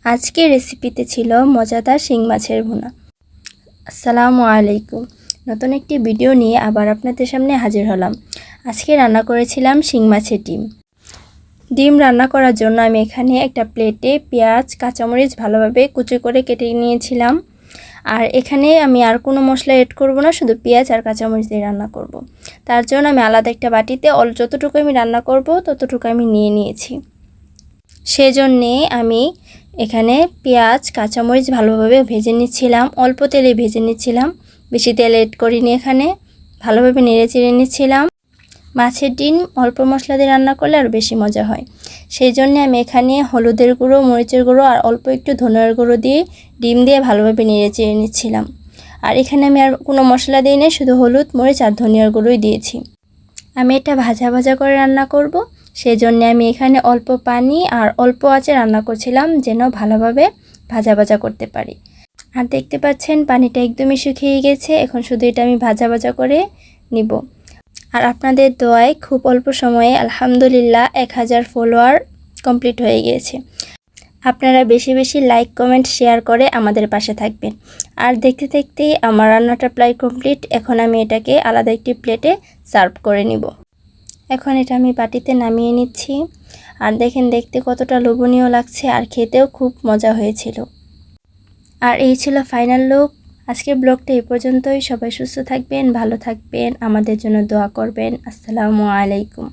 আজকের রেসিপিতে ছিল মজাদার শিং মাছের ভুনা। আসসালামু আলাইকুম। নতুন একটি ভিডিও নিয়ে আবার আপনাদের সামনে হাজির হলাম। আজকে রান্না করেছিলাম শিং মাছের ডিম। ডিম রান্না করার জন্য আমি এখানে একটা প্লেটে পেঁয়াজ কাঁচামরিচ ভালোভাবে কুচি করে কেটে নিয়েছিলাম। আর এখানে আমি আর কোনো মশলা এড করব না, শুধু পেঁয়াজ আর কাঁচামরিচ দিয়ে রান্না করব। তার জন্য আমি আলাদা একটা বাটিতে যতটুকু আমি রান্না করব ততটুকু আমি নিয়ে নিয়েছি। সেজন্যে আমি এখানে পেঁয়াজ কাঁচামরিচ ভালোভাবে ভেজে নিচ্ছিলাম, অল্প তেলে ভেজে নিচ্ছিলাম, বেশি তেল এড করিনি। এখানে ভালোভাবে নেড়ে চেড়ে নিচ্ছিলাম। মাছের ডিম অল্প মশলা দিয়ে রান্না করলে আর বেশি মজা হয়। সেই জন্যে আমি এখানে হলুদের গুঁড়ো, মরিচের গুঁড়ো আর অল্প একটু ধনিয়ার গুঁড়ো দিয়ে ডিম দিয়ে ভালোভাবে নেড়ে চেড়ে নিচ্ছিলাম। আর এখানে আমি আর কোনো মশলা দিই না, শুধু হলুদ, মরিচ আর ধনিয়ার গুঁড়োই দিয়েছি। আমি এটা ভাজা ভাজা করে রান্না করব, সেই জন্য আমি এখানে অল্প পানি আর অল্প আঁচে রান্না করছিলাম, যেন ভালোভাবে ভাজা ভাজা করতে পারি। আর দেখতে পাচ্ছেন পানিটা একদমই শুকিয়ে গেছে। এখন শুধু এটা আমি ভাজা ভাজা করে নিব। আর আপনাদের দোয়ায় খুব অল্প সময়ে আলহামদুলিল্লাহ 1000 ফলোয়ার কমপ্লিট হয়ে গিয়েছে। আপনারা বেশি বেশি লাইক, কমেন্ট, শেয়ার করে আমাদের পাশে থাকবেন। আর দেখতে দেখতেই আমার রান্নাটা প্রায় কমপ্লিট। এখন আমি এটাকে আলাদা একটি প্লেটে সার্ভ করে নিব। এখন এটা আমি বাটিতে নামিয়ে নিচ্ছি। আর দেখেন দেখতে কতটা লোভনীয় লাগছে, আর খেতেও খুব মজা হয়েছিল। আর এই ছিল ফাইনাল লুক। আজকের ব্লগটা এই পর্যন্তই। সবাই সুস্থ থাকবেন, ভালো থাকবেন, আমাদের জন্য দোয়া করবেন। আসসালামু আলাইকুম।